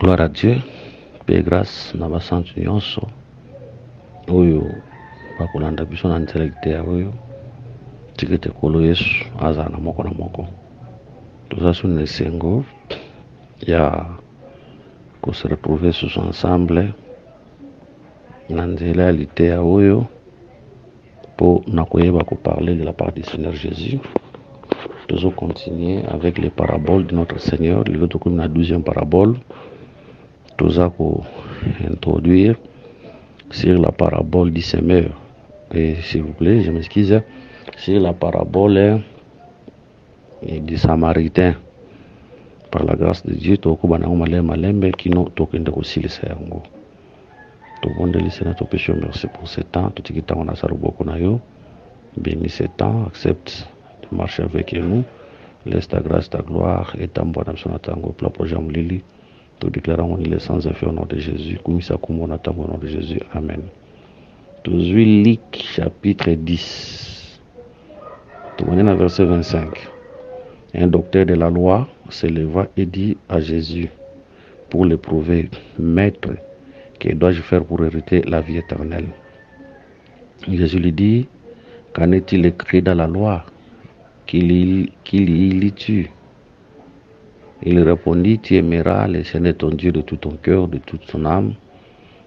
Gloire à Dieu, paix et grâce na basantu nyonso oyo bakolanda biso na nzela ya oyo tikete kolo Yesu aza na moko na moko. Toza na esengo ya ko se retrouver tous ensemble na nzela ya lite ya oyo po na koyeba ko parler de la part du Seigneur Jésus. Nous continuer avec les paraboles de notre Seigneur. Le autre comme la 12e parabole. Nous allons introduire sur la parabole du semeur. Et s'il vous plaît, je m'excuse, sur la parabole du Samaritain. Par la grâce de Dieu, nous allons malembe qui nous toquent aussi le Seigneur. Tout le monde est notre péché. Merci pour ce temps. Tout ce qui est en a bénis ce temps, accepte de marcher avec nous. Laisse ta grâce, ta gloire et ta bonne action à tango. Pour la prochaine Lili, tout déclarons il est sans effet au nom de Jésus. Kumisa kumona tango au nom de Jésus. Amen. Toujours Luc chapitre 10. Tout le monde verset 25. Un docteur de la loi se leva et dit à Jésus pour l'éprouver, Maître, que dois-je faire pour hériter la vie éternelle? Jésus lui dit, qu'en est-il écrit dans la loi? Qu'il y lit-tu? Il répondit, tu aimeras le Seigneur ton Dieu de tout ton cœur, de toute ton âme,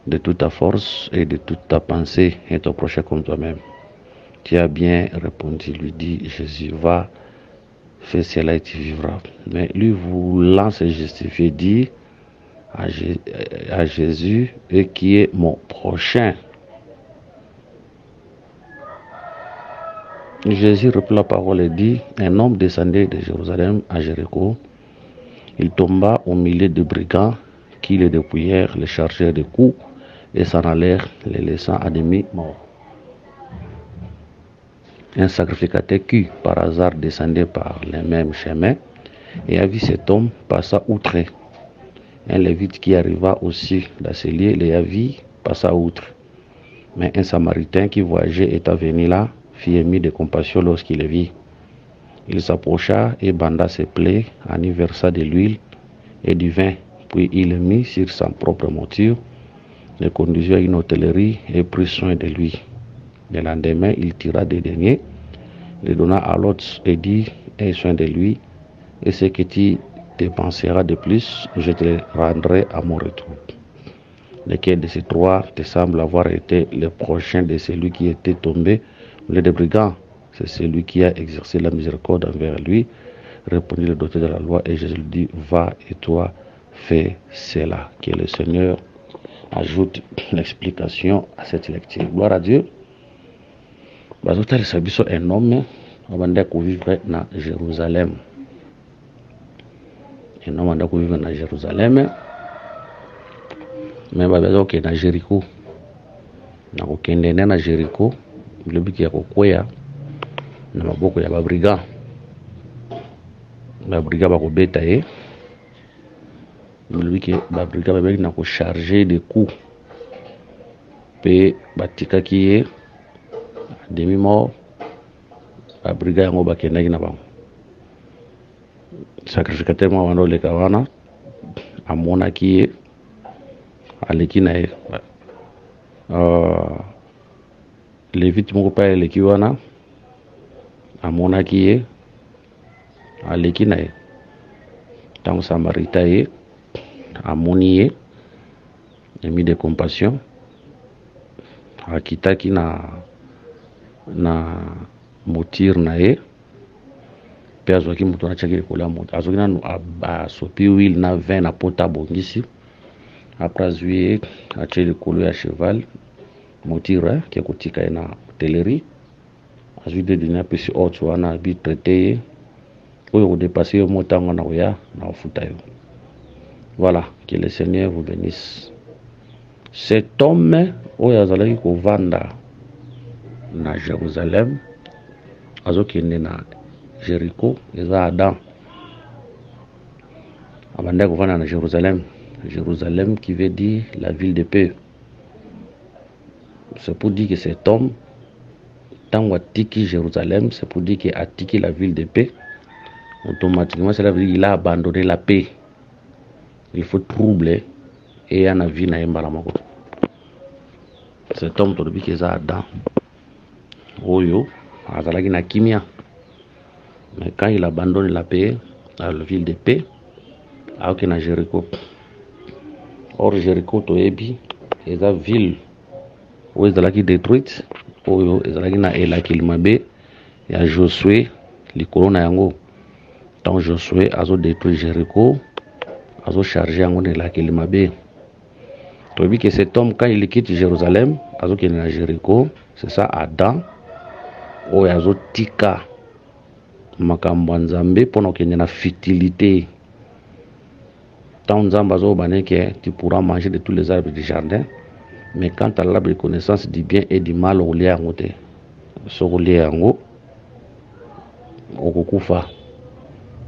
de toute ta force et de toute ta pensée, et ton prochain comme toi-même. Tu as bien répondu, lui dit Jésus, va, fais cela et tu vivras. Mais lui voulant se justifier, dit à Jésus, et qui est mon prochain? Jésus reprit la parole et dit, un homme descendait de Jérusalem à Jéricho. Il tomba au milieu de brigands qui le dépouillèrent, le chargèrent de coups et s'en allèrent, les laissant à demi morts. Un sacrificateur qui, par hasard, descendait par le même chemin et a vu cet homme passa outre. Un lévite qui arriva aussi dans ce lieu, le vit, passa outre. Mais un samaritain qui voyageait étant venu là, fit ému de compassion lorsqu'il le vit. Il s'approcha et banda ses plaies, en y versa de l'huile et du vin, puis il le mit sur sa propre monture, le conduisit à une hôtellerie et prit soin de lui. Le lendemain, il tira des deniers, le donna à l'autre et dit, aie soin de lui, et ce que tu dépenseras de plus, je te le rendrai à mon retour. Lequel de ces trois te semble avoir été le prochain de celui qui était tombé le des brigands? C'est celui qui a exercé la miséricorde envers lui, répondit le docteur de la loi, et Jésus lui dit, va et toi, fais cela. Que le Seigneur ajoute l'explication à cette lecture. Gloire à Dieu. Bazotal sabiso un homme abanda ko vivre na Jérusalem. Un homme abanda ko vivre na Jérusalem. Mais bazo ke na Jéricho. Na ko kende na Jéricho. Le biki ya kokwea na maboko ya babriga bakobeta ye. Le biki babriga babeli na ko charger de coups pe batikaki ye demi mort. Babriga yango bakendaki na bango. Sacrificateur mwa wana oleka wana amonaki ye aleki na ye. Lévite moko pa eleki wana amonaki ye aleki na ye. Ntango Samarita ye amoni ye emi de compassion akitaki na motire na ye mpe azwaki moto anatiaki likolo ya moto, azwaki nanu asopi huile na vin na poto abongisi. Après azwi ye atie likolo ya cheval motire ke kotika ye na hôtellerie. Azwi de deni apesi hôte wana abi traité ye oyo kodepase yo motango na koya na kofuta yo. Voilà, que le Seigneur vous bénisse. Cet homme oyo azalaki kovanda na Jérusalem azokende na Jéricho, eza Adam abandaki kovanda na Jérusalem. Jérusalem qui veut dire la ville de paix. C'est pour dire que cet homme, tant atiki Jérusalem, c'est pour dire qu'il a atiki la ville de paix. Automatiquement, cela veut dire qu'il a abandonné la paix. il faut troubler et en vie na yembala moko. Cet homme tolobi keza Adam oyo azalaki na kimia, mais quand il abandonne la paix à la ville de paix aoki na Jéricho. Or Jéricho toyebi eza ville oyo ezalaki détruite oyo ezalaki na elakeli mabe ya Josué likolo na yango. Tant Josué azo détruire Jéricho, azo charger yango na elakeli mabe. Toyebi que cet homme quand il quitte Jérusalem azo kende na Jéricho, c'est ça Adam oyo azo tika makambo ya Nzambe mpona okende na futilité. Tant Nzambe azo bane que tu pourras manger de tous les arbres du jardin, mais quant à l'arbre de connaissance du bien et du mal olia yango te. Soko lia yango okokufa.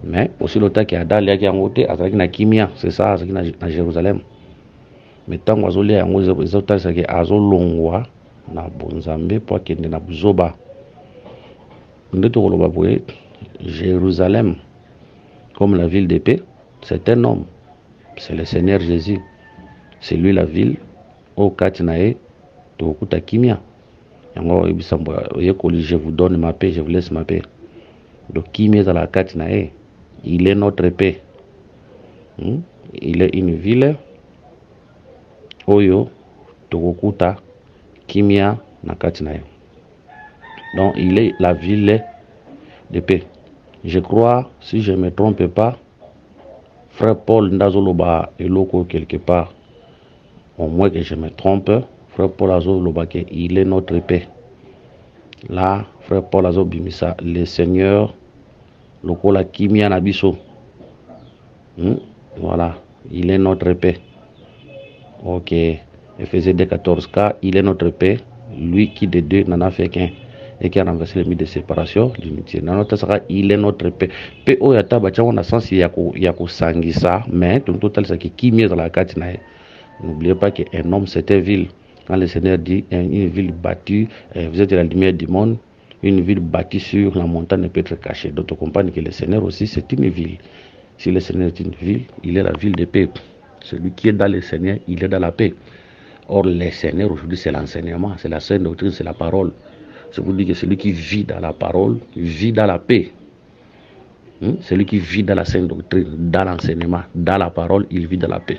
Mais aussi le temps que Adam liaki yango te azalaki na kimia, c'est ça azalaki na Jérusalem. Mais tant azo lia yango ezotalisa azolongwa na bonzambe po akende na buzoba. Nde tokoloba boye Jérusalem comme la ville de paix, c'est un homme, c'est le Seigneur Jésus. C'est lui la ville au kati na ye tokuta kimia. Yango ebisambo yekoli, je vous donne ma paix, je vous laisse ma paix. Donc kimia za la kati na ye, il est notre paix. Il est une ville oyo tokuta kimia na kati na ye. Donc il est la ville de paix. Je crois, si je ne me trompe pas, frère Paul Ndazoloba eloko quelque part, au moins que je me trompe, frère Paul Azoloba il est notre paix. Là, frère Paul Azobimisa, le Seigneur, lokola kimia nabiso. Voilà, il est notre paix. Ok, Ephésiens 2:14, car il est notre paix, lui qui de deux n'en a fait qu'un, et qui a renversé le mythe de séparation, l'unité. Il est notre paix. Paix oyata bacha on a sens yako sangisa, mais tout total ça qui kimia dans la carte. N'oubliez pas qu'un homme c'était ville. Quand le Seigneur dit une ville bâtie, vous êtes la lumière du monde, une ville bâtie sur la montagne ne peut être cachée. Donc on comprend que le Seigneur aussi c'est une ville. Si le Seigneur est une ville, il est la ville de paix. Celui qui est dans le Seigneur, il est dans la paix. Or le Seigneur aujourd'hui c'est l'enseignement, c'est la sainte doctrine, c'est la parole. C'est pour dire que celui qui vit dans la parole, vit dans la paix. Celui qui vit dans la sainte doctrine, dans l'enseignement, dans la parole, il vit dans la paix.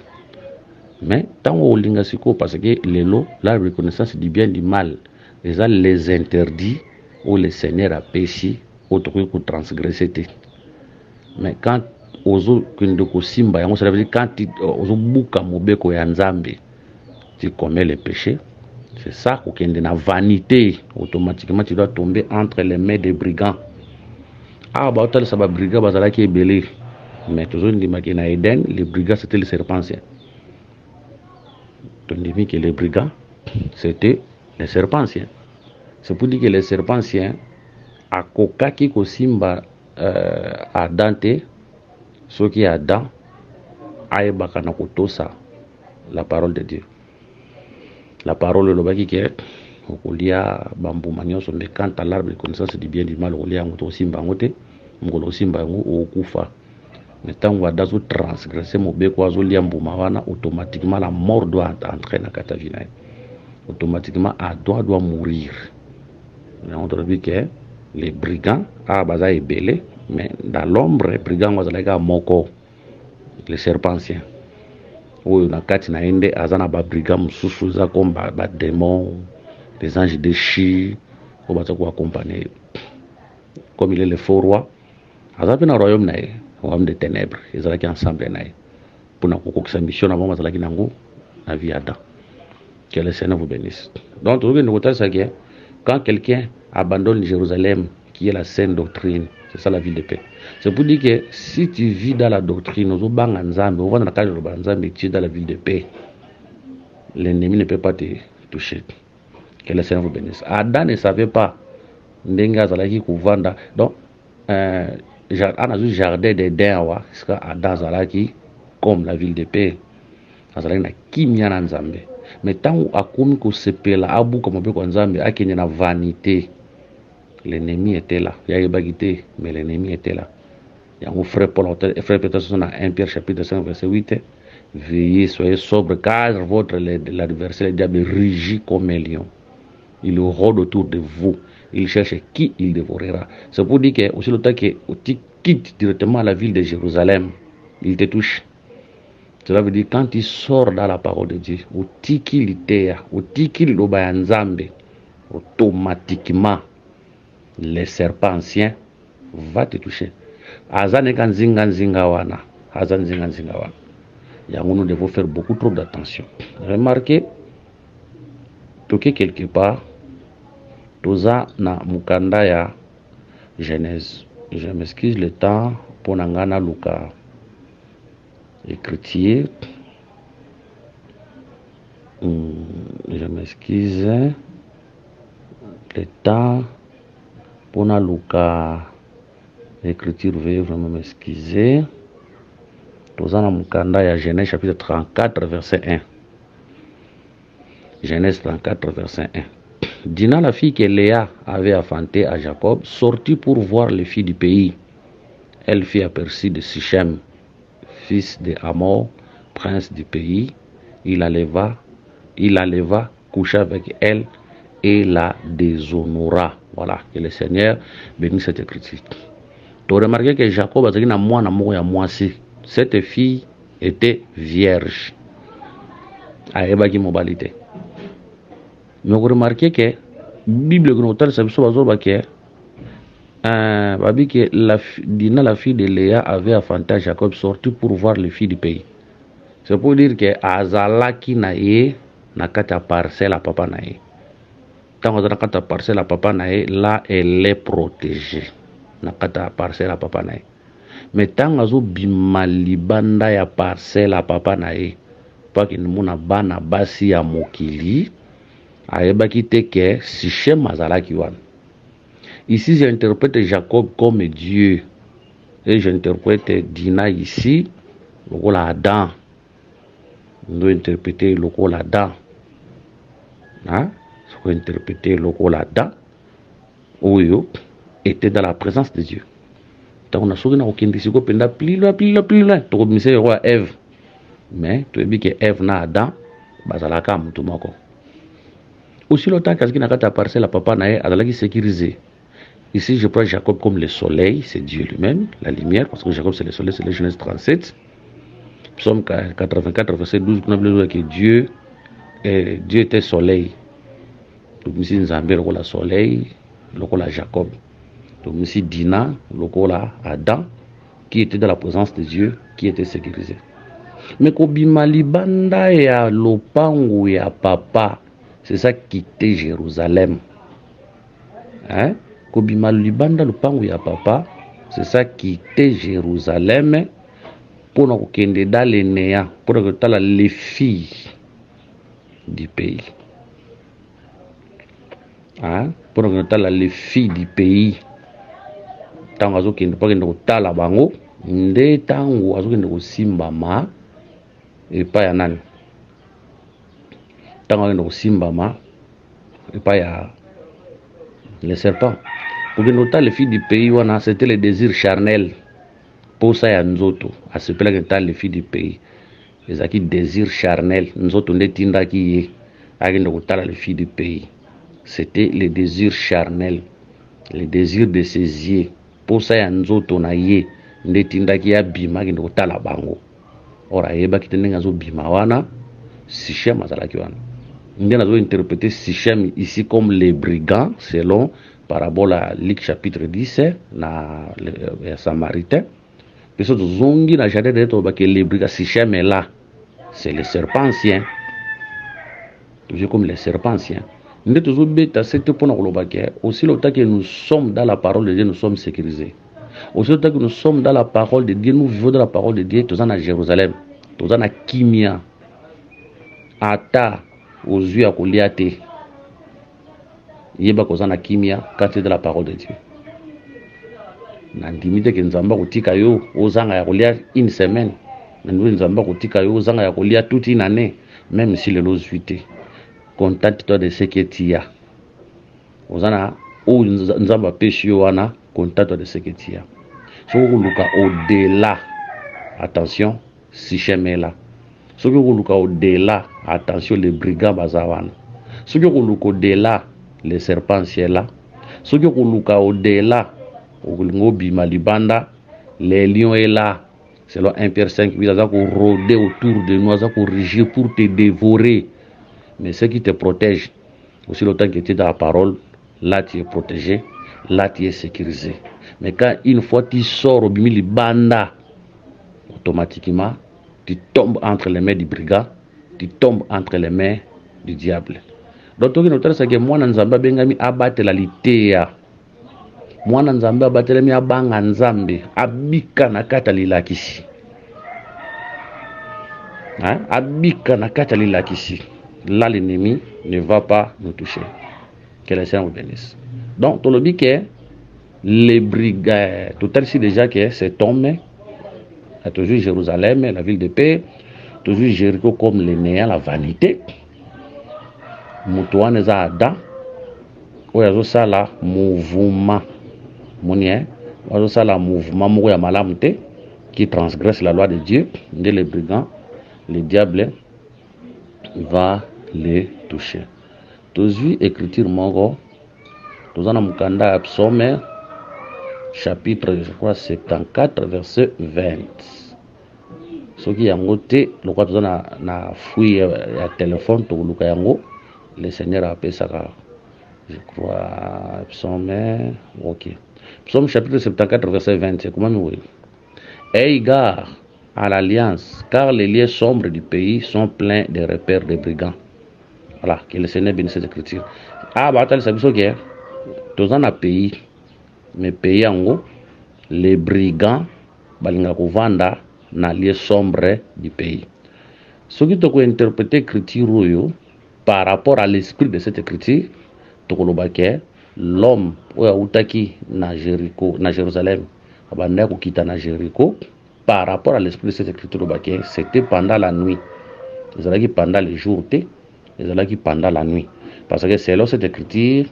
Mais tant au lingasiko, parce que les lots, la reconnaissance du bien et du mal, les interdits où le Seigneur a péché, autre que transgressé. Mais quand ozo kindoko simba, ça veut dire quand ozo buka mobeko ya Nzambe, tu commets le péché. C'est ça qui est dans la vanité. Automatiquement, tu dois tomber entre les mains des brigands. Ah, bah, ça va brigand, bah, ça qui est belé. Mais toujours, on dit que dans Éden, les brigands, c'était les serpentiens. On dit que les brigands, c'était les serpentiens. C'est pour dire que les serpentiens, à Kokaki, Kosimba, à Dante, ce qui est Adam, à Bakanakotosa, la parole de Dieu. La parole le baki ke okolia bambu manyoso, mais quant à l'arbre de connaissance du bien et du mal okolia ngoto simba ngote ngolo simba ngo okufa. Mais tant on va dazo transgresser mobeko azolia mbuma wana, automatiquement la mort doit entrer dans katavina. Automatiquement Adam doit mourir. On doit dire que les brigands a baza ebele, mais dans l'ombre les brigands wazalega moko, les serpentiens. Oyo na kati na ende azana ba brigand mususu za comme ba démons, les anges déchus, on va ko accompagner. Comme il est le faux roi, azapi na royaume na ye, royaume des ténèbres, ils allaient ensemble na ye. Pour na kokokisa mission avant azalaki nango na vie Adam. Que le Seigneur vous bénisse. Donc tout le monde ça que quand quelqu'un abandonne Jérusalem qui est la sainte doctrine, c'est ça la ville de paix. C'est pour dire que si tu vis dans la doctrine, tu es dans la ville de paix, l'ennemi ne peut pas te toucher. Que le Seigneur vous bénisse. Adam ne savait pas. Donc, jardin d'Éden, Adam Zalaki, comme la ville de paix. Mais tant où a commis que ce pela abu comme on Nzambe a qu'il y a vanité, l'ennemi était là. Il y a bagité, mais l'ennemi était là. Il y a un frère Paul, frère Peter, 1 Pierre chapitre 5 verset 8. Veillez, soyez sobre, car votre l'adversaire, le diable, rugit comme un lion. Il rôde autour de vous. Il cherche qui il dévorera. C'est pour dire que, aussi le temps que tu quittes directement la ville de Jérusalem, il te touche. Cela veut dire quand tu sors dans la parole de Dieu, automatiquement, les serpents anciens va te toucher. Nous devons faire beaucoup trop d'attention. Remarquez, toquer quelque part, toza na mukanda ya Genèse. Je m'excuse le temps pour nangana luka écriture. Je m'excuse le temps pour na luka écriture. Veuillez vraiment m'excuser. Toza na mukanda ya Genèse chapitre 34 verset 1. Genèse 34 verset 1. Dina, la fille que Léa avait affantée à Jacob, sortit pour voir les filles du pays. Elle fit aperçu de Sichem, fils de Hamor, prince du pays. Il la leva, coucha avec elle et la déshonora. Voilà, que le Seigneur bénisse cette écriture. Tu as remarqué que Jacob a dit na moi cette fille était vierge. Aeba qui mobilité. Mais vous remarquez que la Bible que Dina, la fille de Léa, avait affronté à Jacob, sorti pour voir les filles du pays. C'est pour dire que Azalaki nae nakata parcelle à papa nae. Quand on a nakata parcelle à papa nae, là elle est protégée. Nakata parcelle à papa nae. Mais tant azo bimalibanda ya parcelle à papa nae, pas qu'il muna bana basi ya mokili. Ici, j'interprète Jacob comme Dieu. Et j'interprète Dina ici, le rôle Adam. On doit interpréter le rôle Adam. Hein? On doit interpréter le rôle Adam. Où était dans la présence de Dieu. Donc, on a souvent aucun discours, plus loin. Tu as le roi Ève. Mais tu as vu que Ève n'a Adam, bazalaka mutumako. Aussi longtemps qu'à ta parcelle, la papa nae a sécurisé. Ici, je prends Jacob comme le soleil, c'est Dieu lui-même, la lumière, parce que Jacob c'est le soleil, c'est le Genèse 37. Psaume 84, verset 12, on a besoin que Dieu était soleil. Donc ici, nous avons le soleil, le Jacob. Donc ici, Dina, le Adam, qui était dans la présence de Dieu, qui était sécurisé. Mais Kobima Libanda ya lopangu ya papa, c'est ça qui était Jérusalem. Hein? Kobima Libanda lopangu ya papa, c'est ça qui était Jérusalem. Pour nous kende dans les néants, pour nous les filles du pays. Hein? Pour nous les filles du pays. Tant azo kende pour nous tala bango, nde tango azo kende ko simbama et pas ya nani. Tant azo kende ko simbama et pas ya les serpents. Pour que nous les filles du pays, c'était le désir charnel. Pour ça, il y a Nzoto. À ce point là, les filles du pays. Les acquis désir charnel. Nzoto ne tinda qui est. Les filles du pays. C'était le désir charnel. Le désir de saisir. Pour ça, il y a Nzoto na ye. Ne tinda qui a bima qui ne la bango. Ora, yeba qui tenait à zo bima wana. Sichem azalaki wana. Nous avons interprété Sichem ici comme les brigands, selon parabole à Luc chapitre 10, na Samaritain. Et ce zongi na jardin de Toba que les brigands Sichem est là. C'est les serpents anciens. Toujours comme les serpents anciens. Nous avons toujours bêta cette point aussi longtemps que nous sommes dans la parole de Dieu, nous sommes sécurisés. Aussi longtemps que nous sommes dans la parole de Dieu, nous vivons dans la parole de Dieu, tous en à Jérusalem, tous en à Kimia, Ata. Aux yeux à Koliate, Yeba Kozana Kimia, quand c'est de la parole de Dieu. Nandimite que nous avons Kotika yo, aux ans à Kolia une semaine. Nous avons Kotika yo, aux ans à Kolia toute une année, même si le lot suité. Contente-toi de ce que tu as. Aux ans où nous avons péché, contente-toi de ce que tu as. Au-delà, attention, Sichem est là. Ce que vous au-delà, attention, les brigands bazawan. Ce que vous au-delà, les serpents là. Ce que vous au-delà, les lions est là. Selon 1 Pierre 5, ils ont rôder autour de nous, ils ont régir pour te dévorer. Mais ce qui te protège, aussi longtemps que tu es dans la parole, là tu es protégé, là tu es sécurisé. Mais quand une fois tu sors au bimili banda, automatiquement, tu tombes entre les mains du brigand, tu tombes entre les mains du diable. Donc, ce que moi, Nzamba Bengami abattre la litéa. Moi, Nzamba abattre mi abanga Nzambe, abika na kata lilakisi. Abika na kata lilakisi. Là, l'ennemi ne va pas nous toucher. Que le Seigneur vous bénisse. Donc, tout le dit que les brigands, tout à l'heure déjà que c'est homme, toujours Jérusalem, la ville de paix, toujours Jéricho comme le néant, la vanité. Moutouane za Adam, ou yazo sala mouvement, mounien, yazo sala mouvement mouya malamte qui transgresse la loi de Dieu, de les brigands, le diable va les toucher. Toujours écriture mongo, tous en amukanda psaume chapitre je crois 74 verset 20. Ce qui yango te, le quoi tous na fouille à téléphone to luka yango. Le Seigneur a appelé ça, je crois, psaume, ok. Psaume chapitre 74, verset 20, c'est comment nous voyons. Aie égard à l'alliance, car les lieux sombres du pays sont pleins de repères de brigands. Voilà, que le Seigneur bénisse cette écriture. Ah, bah, t'as le ok. Tous en a pays, mais pays en haut, les brigands, balinga kovanda, na lieux sombres du pays. Ce qui te peut interpréter l'écriture, par rapport à l'esprit de cette écriture, l'homme qui na Jéricho, na Jérusalem, qui na Jéricho, par rapport à l'esprit de cette écriture, c'était pendant la nuit. Ils allaient pendant les jours, ils allaient pendant la nuit. Parce que selon cette écriture,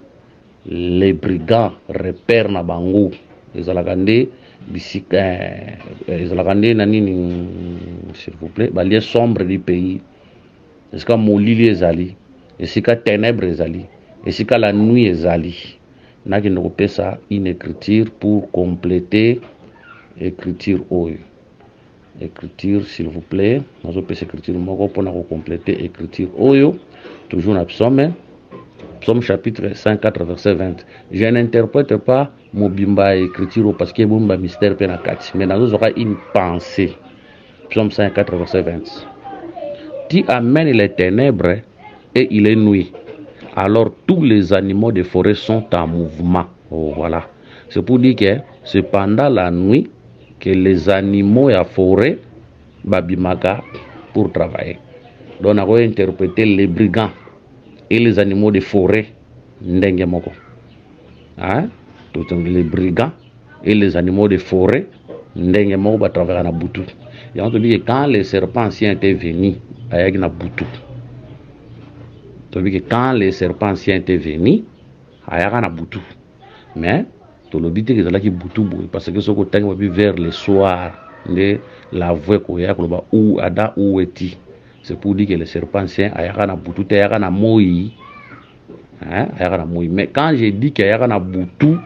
les brigands repèrent na bango. Ils allaient gagner, s'il vous plaît, les sombres du pays. Est-ce que Molili est allé? Est-ce que ténèbres est allé? Est-ce que la nuit est allée? N'a qui nous fait ça une écriture pour compléter écriture oyo. Écriture s'il vous plaît. Nous avons fait écriture pour compléter écriture oyo. Toujours dans psaume. Psaume chapitre 54 verset 20. Je n'interprète pas mon bimba écriture parce que bimba mystère penakati. Mais nous avons une pensée. Psaume 54 verset 20. Tu amènes les ténèbres et il est nuit. Alors tous les animaux de forêt sont en mouvement. Oh, voilà. C'est pour dire que c'est pendant la nuit que les animaux de forêt babimaka pour travailler. Donc on a interprété les brigands et les animaux de forêt ndenge moko. Hein? Les brigands et les animaux de forêt ndenge moko ba travailler na butu. Et on te dit que quand les serpents anciens étaient venus, avec na butu. Que quand les serpents anciens étaient venus, avec na butu. Mais tout le but que c'est là qui butu parce que ce côté vers le soir, la voix qu'on y a ou ada ou eti. C'est pour dire que les serpents anciens avec na butu, avec na moi, hein, avec na moi. Mais quand je dis qu'il y a na butu,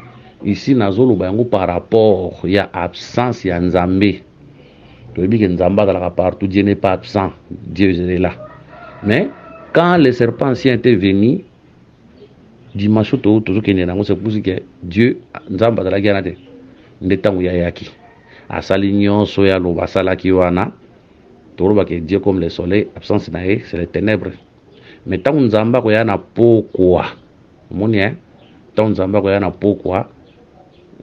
ici nazolo bango par rapport il y a absence il y a nzambe. Tu dis que Nzamba dans la partout, Dieu n'est pas absent, Dieu est là. Mais quand les serpents anciens étaient venus, dimanche toujours qu'il y a c'est pour dire que Dieu, Nzamba dans la guerre, n'étant où yaki. À Salignon, Soya, Lobasala, Kiwana, Toroba que Dieu comme le soleil, absence nae, c'est les ténèbres. Mais tant Nzamba qu'il y a na pourquoi, mon yen, tant Nzamba qu'il y a na pourquoi,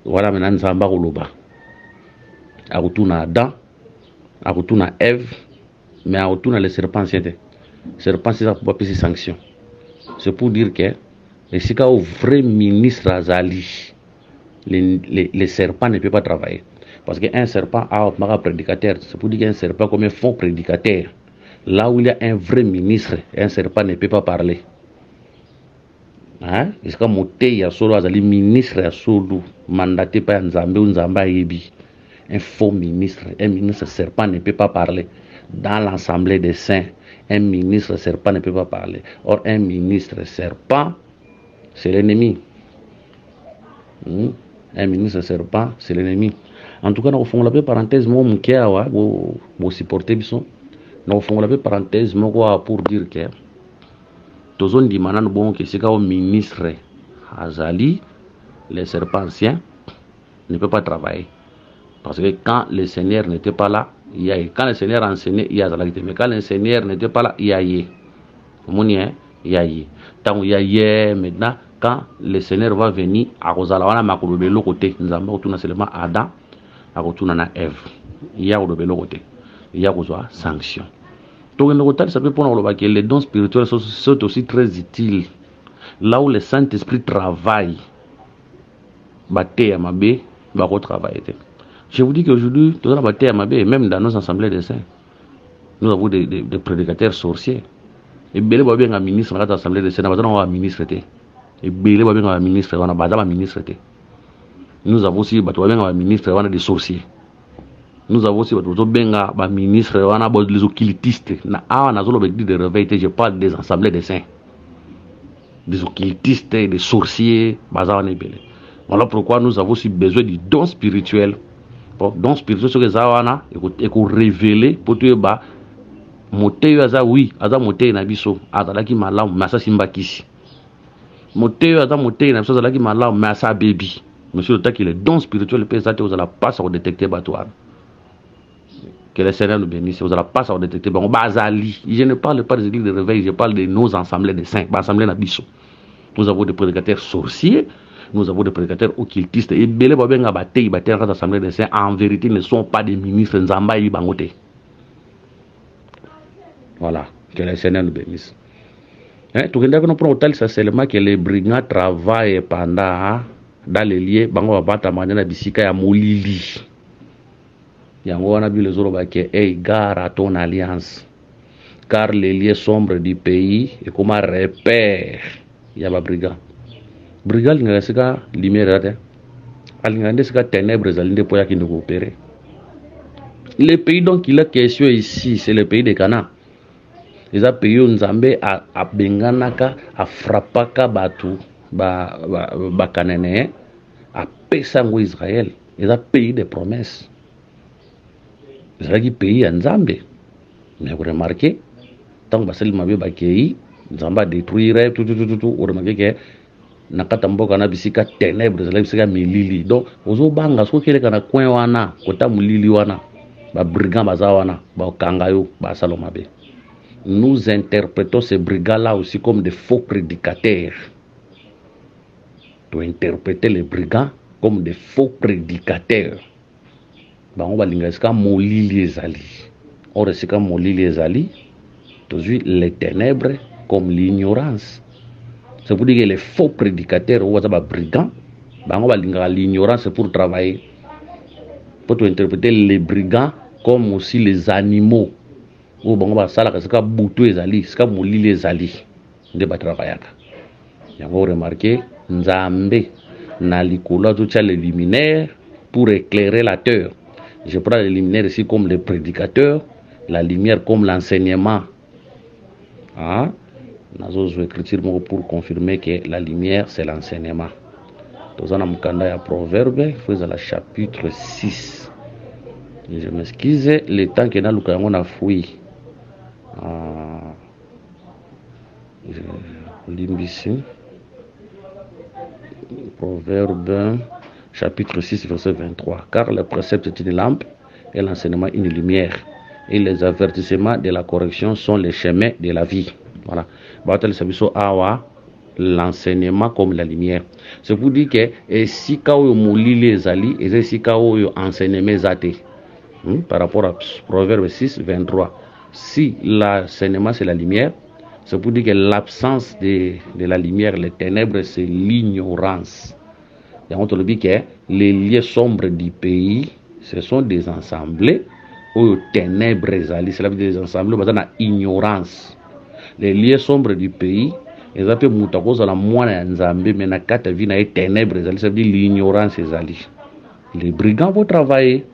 voilà maintenant Nzamba Koloba. A retourner à Adam. À retourner à Ève, mais à retourner les serpents anciens. Les serpents, c'est ça pour pas payer sanctions. C'est pour dire que, et si au vrai ministre Azali, les serpents ne peuvent pas travailler. Parce qu'un serpent a un prédicateur. C'est pour dire qu'un serpent comme un faux prédicateur. Là où il y a un vrai ministre, un serpent ne peut pas parler. Hein? C'est comme Moté, il y a solo Azali, ministre à solo, mandaté par Nzambe ou Nzamba Ebi. Un faux ministre, un ministre serpent ne peut pas parler. dans l'assemblée des saints, un ministre serpent ne peut pas parler. Or, un ministre serpent, c'est l'ennemi. Un ministre serpent, c'est l'ennemi. En tout cas, nous faisons la parenthèse, vous supportez bisson. Nous faisons la parenthèse pour dire que tous on dit maintenant bon que c'est qu'au ministre Azali, les serpents anciens ne peut pas travailler. Parce que quand le Seigneur n'était pas là, il y a quand le Seigneur enseignait, il y a Zalagité. Mais quand le Seigneur n'était pas là, il y a il y a tant il y a maintenant, quand le Seigneur va venir, à Rosalawana Makoube l'autre côté, nous avons retourné seulement Adam, à retourner à Ève. Il y a l'autre côté. Il y a besoin sanction. Donc, le total, ça peut prendre que les dons spirituels sont aussi très utiles. Là où le Saint-Esprit travaille, je vous dis qu'aujourd'hui, même dans nos assemblées de saints, nous avons des prédicateurs sorciers. Et bien, il y a un ministre dans l'assemblée de saints, il y a un ministre. Et bien, il y a un ministre, il y a un ministre. Nous avons aussi un ministre, il y a des sorciers. Nous avons aussi un ministre, il y a des occultistes. Je parle des assemblées de saints. Des occultistes, des sorciers. Voilà pourquoi nous avons aussi besoin du don spirituel. Don spirituel, c'est que ça et qu'on révéler pour te ba moteyo aza oui aza moteyo na biso azalaki malamu masa simbakisi moteyo aza moteyo na biso azalaki malamu masa baby monsieur le temps que le don spirituel peut ça vous allez pas à détecter batoir que le Seigneur nous bénisse vous allez pas à détecter bon bazali je ne parle pas des églises de réveil je parle de nos assemblées de saints assemblées na biso nous avons des prédicateurs sorciers. Nous avons des prédicateurs occultistes et belé babenga batei batei dans l'assemblée des saints en vérité ne sont pas des ministres nzamba yi bangote. Voilà, que le Seigneur nous bénisse. Tout le monde prend autant ça seulement que les brigands travaillent pendant dans les lieux bango babata manana bisika ya molili. Yango wana bi les oroba que gare à ton alliance car les lieux sombres du pays et comme un repère ya ba brigand. Brigand nga sika lumière rate alingande sika ténèbres alinde pour yakinde coopérer. Le pays donc il a question ici c'est le pays de Canaan. Les pays où Nzambe a benganaka a frappaka batu ba Cananéen a pesango Israël. Les pays de promesses. Les pays en Nzambe. Mais vous remarquez tant que Basel mabe bakei Nzamba détruire tout vous remarquez que nakata mboka na bisika ténèbres la bisika milili donc ozo banga so kele kana coin wana kota mulili wana ba brigand baza wana ba kangayo ba salomabe. Nous interprétons ces brigands là aussi comme des faux prédicateurs. Tu interpréter les brigands comme des faux prédicateurs. Ba on va lingasika molili ezali. Or sika molili ezali toujours les ténèbres comme l'ignorance. C'est pour dire que les faux prédicateurs ou les brigands, l'ignorance pour travailler. Pour interpréter les brigands comme aussi les animaux. Ou bon va ça là c'est comme boutou ezali, c'est comme molili ezali. De ba travailler. Yango remarquer Nzambe na likolo tout les luminaires pour éclairer la terre. Je prends les luminaires ici comme les prédicateurs, la lumière comme l'enseignement. Hein? Nous écriture pour confirmer que la lumière c'est l'enseignement. Dans un amkanda ya proverbe, faisons la chapitre 6. Et je m'excuse, le temps que nous avons a fouillé. Je lis ici. Proverbe chapitre 6 verset 23. Car le précepte est une lampe et l'enseignement une lumière. Et les avertissements de la correction sont les chemins de la vie. Voilà. L'enseignement comme la lumière. C'est pour dire que si kao molili ezali et si kao enseignement zate. Par rapport à Proverbe 6 23. Si l'enseignement c'est la lumière, c'est pour dire que l'absence de la lumière, les ténèbres, c'est l'ignorance. Et on te dit que les lieux sombres du pays, ce sont des assemblées aux ténèbres ezali. C'est des assemblées basées sur l'ignorance. Les lieux sombres du pays, ils appellent Moutakoza la moine Nzambe, mais na kata vie na ténèbres, ça veut dire l'ignorance ezali. Les brigands vont travailler.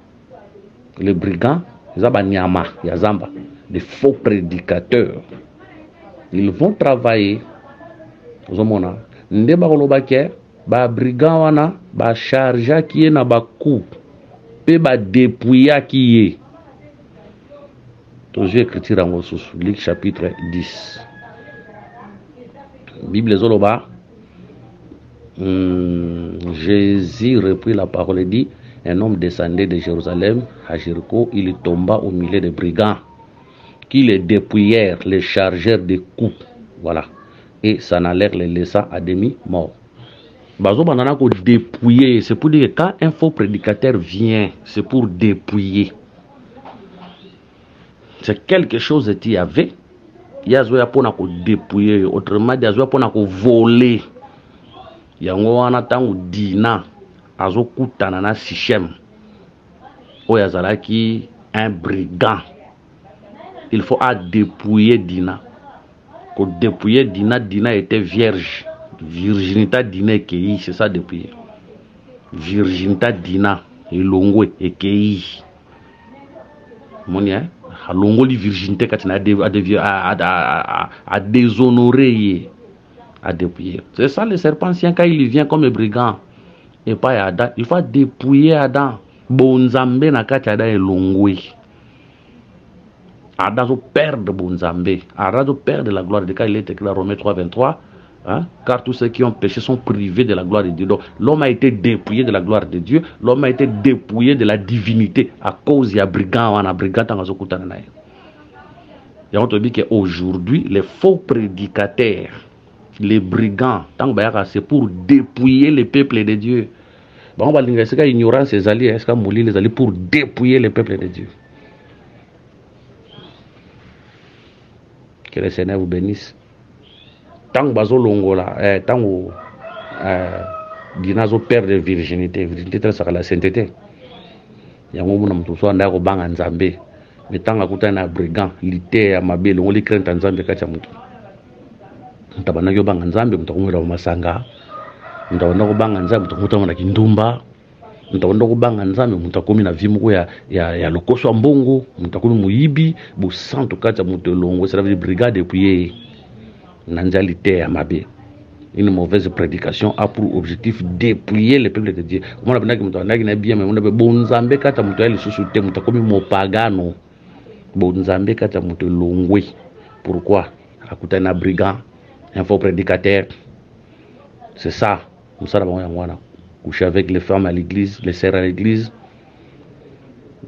Les brigands Nyama, Yazamba, des faux prédicateurs. Ils vont travailler. Zomona. Ndeba kolobake, ba brigand wana, ba charge qui est na ba coup, pe ba dépouiller qui est. Toujours écriture en ressources, Luc chapitre 10. Bible Zoloba. Jésus reprit la parole et dit, un homme descendait de Jérusalem à Jéricho, il tomba au milieu des brigands qui les dépouillèrent, les chargèrent de coups. Voilà. Et s'en allèrent les laissant à demi morts. Bazo banana ko dépouiller, c'est pour dire que quand un faux prédicateur vient, c'est pour dépouiller. C'est quelque chose qui y avait. Yazoya pona ko dépouiller, autrement yazoya pona ko voler. Yango wana tangu dina azo kutana na Sichem. Oyazalaki un brigand. Il faut dépouiller Dina. Pour dépouiller Dina, Dina était vierge. Virginita Dina Ekei, c'est ça dépouiller. Virginita Dina Elongwe Ekei. Monia, Halongo li virginité katina à déshonorer, à dépouiller. C'est ça le serpentien quand il vient comme un brigand. Et pas Adam, il faut dépouiller Adam. Bonzambe na kati Adam Elongwe. Adam perd de Bonzambe. Adam perd de la gloire de Dieu. Il est écrit dans Romains 3, 23. Hein? Car tous ceux qui ont péché sont privés de la gloire de Dieu. Donc l'homme a été dépouillé de la gloire de Dieu. L'homme a été dépouillé de la divinité à cause il y a brigand. On a brigand dans le et on te dit qu'aujourd'hui, les faux prédicateurs, les brigands, c'est pour dépouiller les peuples de Dieu. Bon, on va dire que ignorance les alliés, est-ce qu'on moulit les alliés pour dépouiller les peuples de Dieu. Que le Seigneur vous bénisse. Tant que bazo longola, tant que dinazo perd de virginité très ça la sainteté. Il y a un moment où tout soit ndako banga nzambe, mais tant que kuta na brigand, lité à mabelo, on li crainte nzambe kacha mutu. Mutabana yo banga nzambe mutakumira masanga. Mutaona ko banga nzambe mutakuta na kindumba. Mutaona ko banga nzambe mutakumi na vimu ya lokoso mbongo, mutakumi muyibi, bu santo kacha mutelongo, ça veut dire brigade dépouillée. Nanjalité à Mabé. Une mauvaise prédication a pour objectif dépouiller le peuple de Dieu. On a bien, mais on a bonzambe kata mutuelle sous-souté, mutakomi mopagano. Bonzambe kata mutelongwe. Pourquoi? Akutana brigand, un faux prédicateur. C'est ça. Nous savons coucher avec les femmes à l'église, les sœurs à l'église.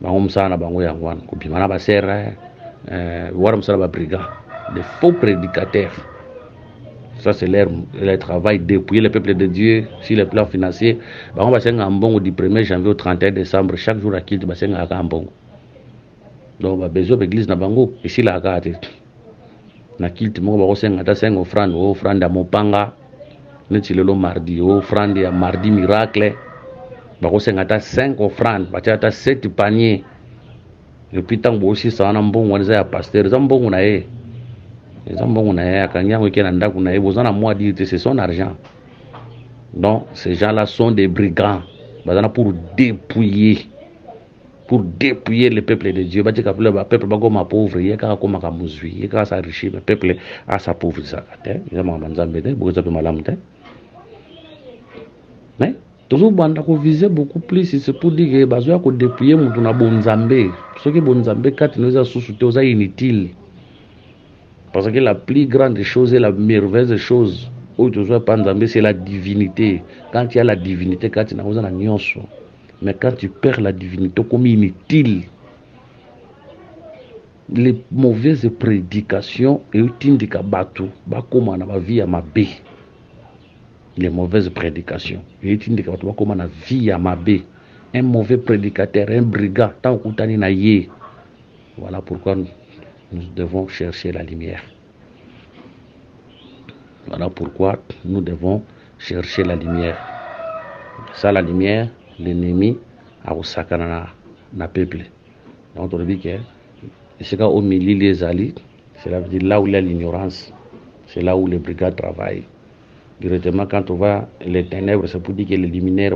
Bango msana bango yangwana. Kupimana ba sœur, wara msana ba brigand. Des faux prédicateurs. Ça, c'est leur travail dépouiller le peuple de Dieu sur les plans financiers. On va faire un bon du 1er janvier au 31 décembre. Chaque jour, à qui tu vas faire un bon. Donc, on a besoin de l'église. Ici, la carte. Na kilt mo ba osenga ta senga offrande à Mopanga. Neti lelo mardi offrande à mardi miracle. Ba osenga ta 5 offrandes, ba ta 7 paniers. Et puis tant aussi ça na mbongo wana ya pasteur, za mbongo na ye. Za mbongo na ye akanya ko kena ndako na ye bozana moi dire c'est son argent. Donc ces gens-là sont des brigands. Bazana pour dépouiller le peuple de Dieu. Bati kapule ba peuple ba goma pauvre, ye ka koma ka muzwi, ye ka sa riche, le peuple a sa pauvreté sakate. Ya mama nzambe de boza pe malamu te. Mais toujours banda ko viser beaucoup plus, c'est pour dire que bazoya ko dépouiller mutu na bonzambe. Ce que bonzambe kat nous a sous-souté aux inutile. Parce que la plus grande chose et la merveilleuse chose où tu dois pas nzambe, c'est la divinité. Quand il y a la divinité, quand tu n'as pas nyonso. Mais quand tu perds la divinité comme inutile, les mauvaises prédications et utindika batu bakoma na ba vie ya mabe. Les mauvaises prédications et utindika batu bakoma na vie ya mabe. Un mauvais prédicateur, un brigand, tant kutani na ye. Voilà pourquoi nous devons chercher la lumière. Voilà pourquoi nous devons chercher la lumière. Ça, la lumière, l'ennemi a osakana na peuple. Donc on dit que c'est au milieu des alliés, c'est là où il y a l'ignorance, c'est là où les brigades travaillent. Directement quand on va les ténèbres, c'est pour dire que les luminaires,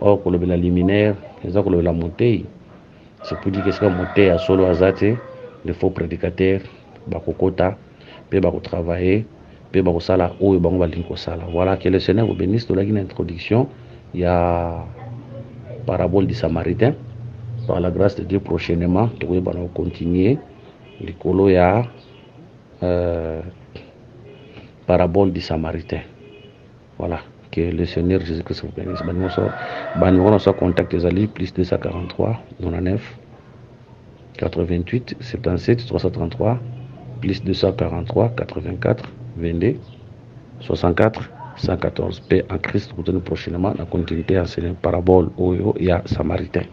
or qu'on le la luminaire, c'est ça qu'on le la montée. c'est pour dire que c'est monter à solo azate les faux prédicateurs bakokota pe bako travailler pe bako sala oyo bango balingo sala. Voilà, que le Seigneur vous bénisse. De une introduction, il y a parabole du Samaritain. Par la grâce de Dieu, prochainement tu vas continuer les colo ya parabole du Samaritain. Voilà, que le Seigneur Jésus-Christ vous bénisse. Nous soit contact des plus 243 99 88 77 333 plus 243 84 22 64 114. Paix en Christ. Nous prochainement la continuité à cette parabole où il y a Samaritain.